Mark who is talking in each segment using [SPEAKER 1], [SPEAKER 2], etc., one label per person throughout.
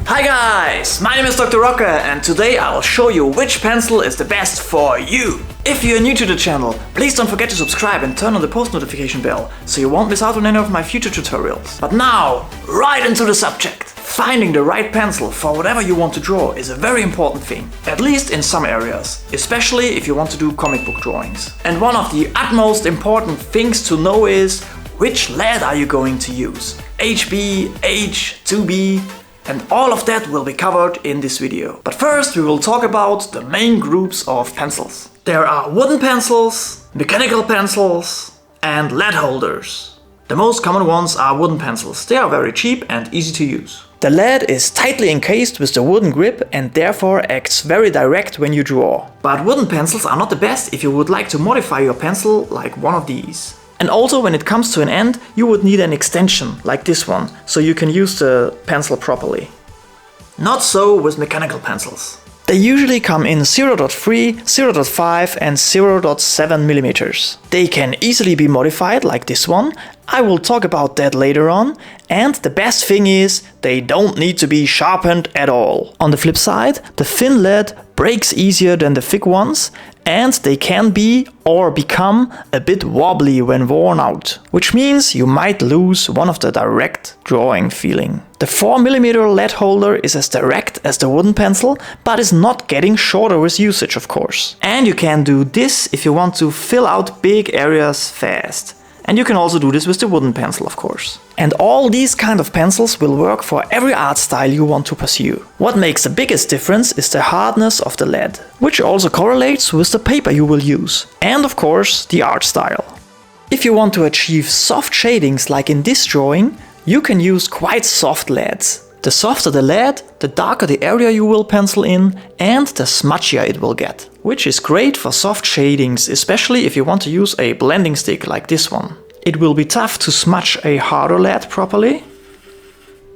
[SPEAKER 1] Hi guys, my name is Dr. Rocker and today I will show you which pencil is the best for you. If you are new to the channel, please don't forget to subscribe and turn on the post notification bell so you won't miss out on any of my future tutorials. But now, right into the subject. Finding the right pencil for whatever you want to draw is a very important thing, at least in some areas, especially if you want to do comic book drawings. And one of the utmost important things to know is which lead are you going to use? HB, H, 2B, and all of that will be covered in this video. But first we will talk about the main groups of pencils. There are wooden pencils, mechanical pencils, and lead holders. The most common ones are wooden pencils. They are very cheap and easy to use. The lead is tightly encased with the wooden grip and therefore acts very direct when you draw. But wooden pencils are not the best if you would like to modify your pencil like one of these. And also when it comes to an end, you would need an extension like this one, so you can use the pencil properly. Not so with mechanical pencils. They usually come in 0.3, 0.5 and 0.7 millimeters. They can easily be modified like this one. I will talk about that later on. And the best thing is, they don't need to be sharpened at all. On the flip side, the thin lead breaks easier than the thick ones, and they can be or become a bit wobbly when worn out, which means you might lose one of the direct drawing feeling. The 4mm lead holder is as direct as the wooden pencil, but is not getting shorter with usage, of course. And you can do this if you want to fill out big areas fast. And you can also do this with the wooden pencil, of course. And all these kind of pencils will work for every art style you want to pursue. What makes the biggest difference is the hardness of the lead, which also correlates with the paper you will use. And of course, the art style. If you want to achieve soft shadings like in this drawing, you can use quite soft leads. The softer the lead, the darker the area you will pencil in, and the smudgier it will get. Which is great for soft shadings, especially if you want to use a blending stick like this one. It will be tough to smudge a harder lead properly,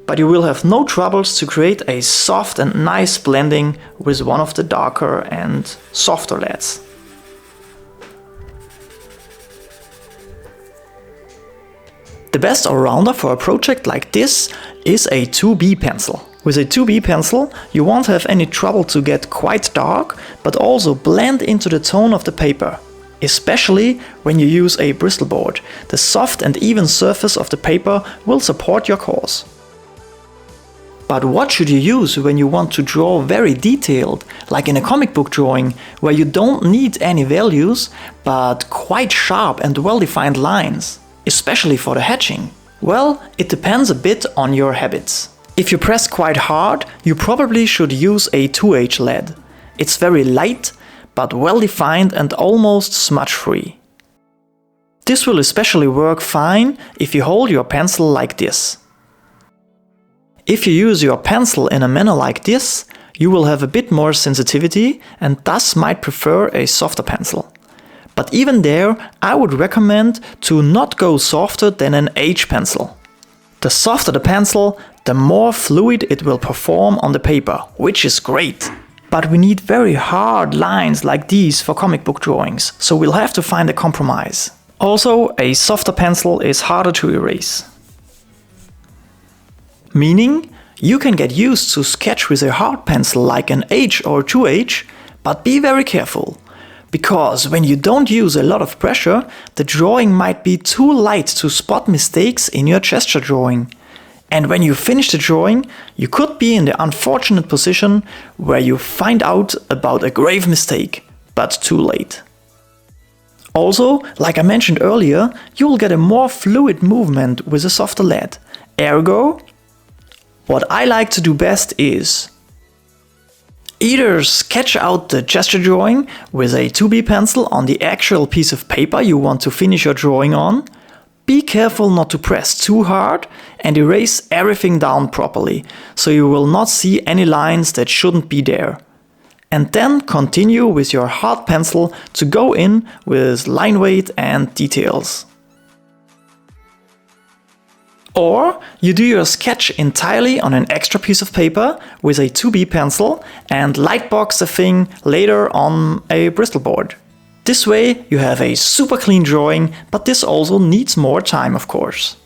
[SPEAKER 1] but you will have no troubles to create a soft and nice blending with one of the darker and softer leads. The best all-rounder for a project like this is a 2B pencil. With a 2B pencil, you won't have any trouble to get quite dark, but also blend into the tone of the paper. Especially when you use a bristle board, the soft and even surface of the paper will support your cause. But what should you use when you want to draw very detailed, like in a comic book drawing, where you don't need any values, but quite sharp and well-defined lines, especially for the hatching? Well, it depends a bit on your habits. If you press quite hard, you probably should use a 2H lead. It's very light, but well-defined and almost smudge-free. This will especially work fine if you hold your pencil like this. If you use your pencil in a manner like this, you will have a bit more sensitivity and thus might prefer a softer pencil. But even there, I would recommend to not go softer than an H pencil. The softer the pencil, the more fluid it will perform on the paper, which is great. But we need very hard lines like these for comic book drawings, so we'll have to find a compromise. Also, a softer pencil is harder to erase. Meaning, you can get used to sketch with a hard pencil like an H or 2H, but be very careful. Because when you don't use a lot of pressure, the drawing might be too light to spot mistakes in your gesture drawing. And when you finish the drawing, you could be in the unfortunate position where you find out about a grave mistake, but too late. Also, like I mentioned earlier, you will get a more fluid movement with a softer lead. Ergo, what I like to do best is either sketch out the gesture drawing with a 2B pencil on the actual piece of paper you want to finish your drawing on. Be careful not to press too hard and erase everything down properly, so you will not see any lines that shouldn't be there. And then continue with your hard pencil to go in with line weight and details. Or you do your sketch entirely on an extra piece of paper with a 2B pencil and lightbox the thing later on a bristle board. This way you have a super clean drawing, but this also needs more time, of course.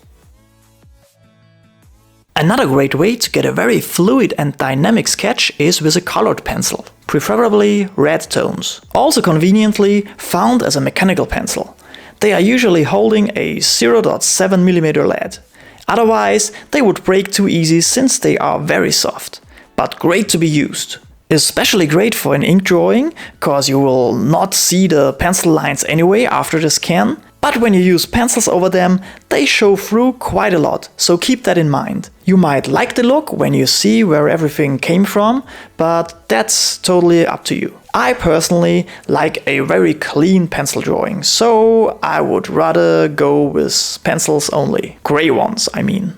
[SPEAKER 1] Another great way to get a very fluid and dynamic sketch is with a colored pencil, preferably red tones. Also conveniently found as a mechanical pencil. They are usually holding a 0.7mm lead. Otherwise, they would break too easy since they are very soft, but great to be used. Especially great for an ink drawing, cause you will not see the pencil lines anyway after the scan, but when you use pencils over them, they show through quite a lot, so keep that in mind. You might like the look when you see where everything came from, but that's totally up to you. I personally like a very clean pencil drawing, so I would rather go with pencils only. Gray ones, I mean.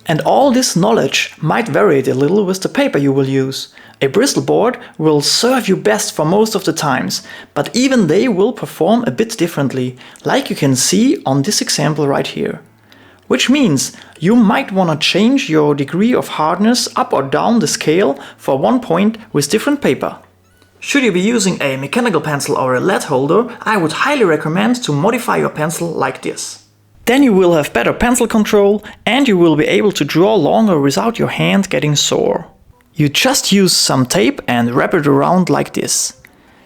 [SPEAKER 1] And all this knowledge might vary a little with the paper you will use. A bristle board will serve you best for most of the times, but even they will perform a bit differently, like you can see on this example right here. Which means you might want to change your degree of hardness up or down the scale for one point with different paper. Should you be using a mechanical pencil or a lead holder, I would highly recommend to modify your pencil like this. Then you will have better pencil control and you will be able to draw longer without your hand getting sore. You just use some tape and wrap it around like this.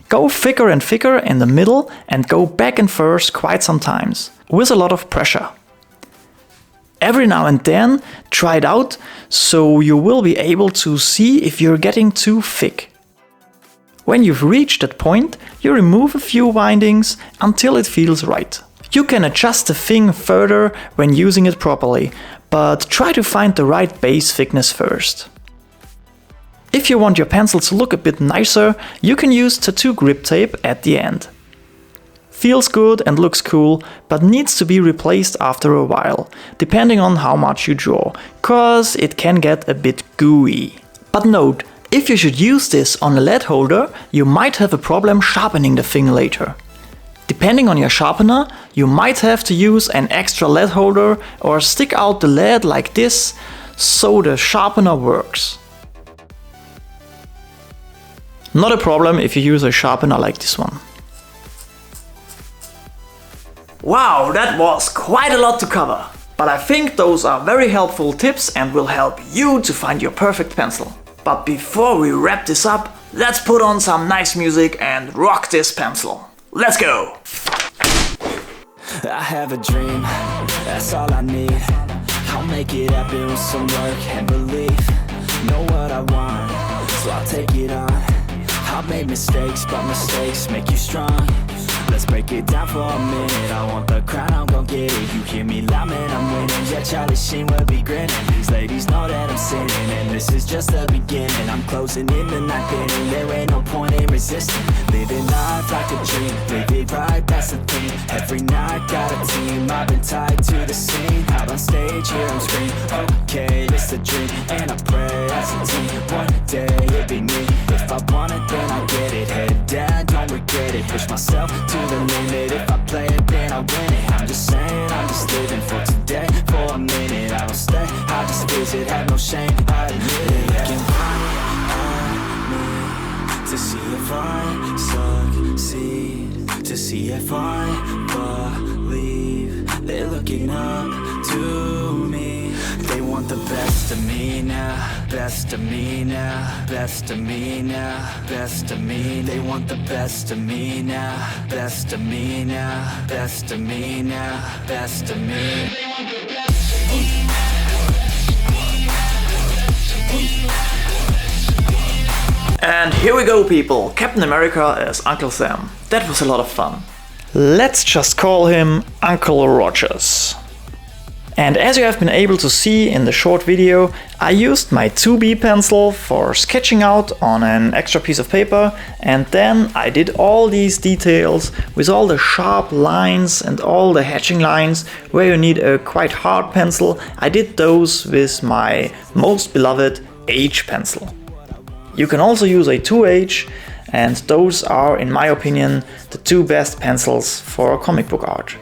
[SPEAKER 1] Go thicker and thicker in the middle and go back and forth quite some times, with a lot of pressure. Every now and then try it out so you will be able to see if you're getting too thick. When you've reached that point, you remove a few windings until it feels right. You can adjust the thing further when using it properly, but try to find the right base thickness first. If you want your pencil to look a bit nicer, you can use tattoo grip tape at the end. Feels good and looks cool, but needs to be replaced after a while, depending on how much you draw, cause it can get a bit gooey. But note, if you should use this on a lead holder, you might have a problem sharpening the thing later. Depending on your sharpener, you might have to use an extra lead holder or stick out the lead like this, so the sharpener works. Not a problem if you use a sharpener like this one. Wow, that was quite a lot to cover. But I think those are very helpful tips and will help you to find your perfect pencil. But before we wrap this up, let's put on some nice music and rock this pencil. Let's go!
[SPEAKER 2] I have a dream, that's all I need. I'll make it happen with some work and belief. Know what I want, so I'll take it on. I've made mistakes, but mistakes make you strong. Let's break it down for a minute. I want the crown, I'm gon' get it. You hear me loud, man, I'm winning. Yeah, Charlie Sheen will be grinning. These ladies know that I'm sinning, and this is just the beginning. I'm closing in the ninth inning. There ain't no point in resisting. Living life like a dream, live it right, that's the thing. Every night got a team, I've been tied to the scene. Out on stage, here I'm screaming. Okay, it's a dream, and I pray as a team. One day it'll be me. If I want it, then I get it. Head down, don't regret it. Push myself to the limit. If I play it, then I win it. I'm just saying, I'm just living for today. For a minute, I don't stay, I just visit. Have no shame, I admit it. Looking right at me to see if I succeed, to see if I believe. They're looking up to me. They want the best of me now, best of me now, best of me now, best of me. They want the best of me now, best of me now, best of me now, best of me. They want the best of me.
[SPEAKER 1] And here we go, people. Captain America as Uncle Sam. That was a lot of fun. Let's just call him Uncle Rogers. And as you have been able to see in the short video, I used my 2B pencil for sketching out on an extra piece of paper, and then I did all these details with all the sharp lines and all the hatching lines where you need a quite hard pencil. I did those with my most beloved H pencil. You can also use a 2H, and those are, in my opinion, the two best pencils for comic book art.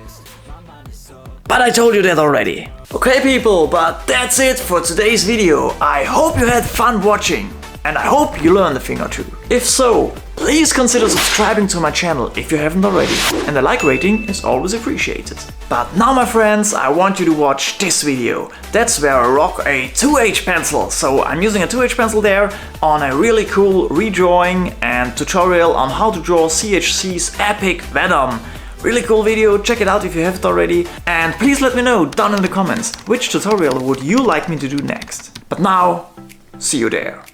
[SPEAKER 1] But I told you that already. Okay people, but that's it for today's video. I hope you had fun watching and I hope you learned a thing or two. If so, please consider subscribing to my channel if you haven't already, and a like rating is always appreciated. But now, my friends, I want you to watch this video. That's where I rock a 2H pencil. So I'm using a 2H pencil there on a really cool redrawing and tutorial on how to draw CHC's epic Venom. Really cool video, check it out if you haven't already, and please let me know down in the comments which tutorial would you like me to do next. But now, see you there.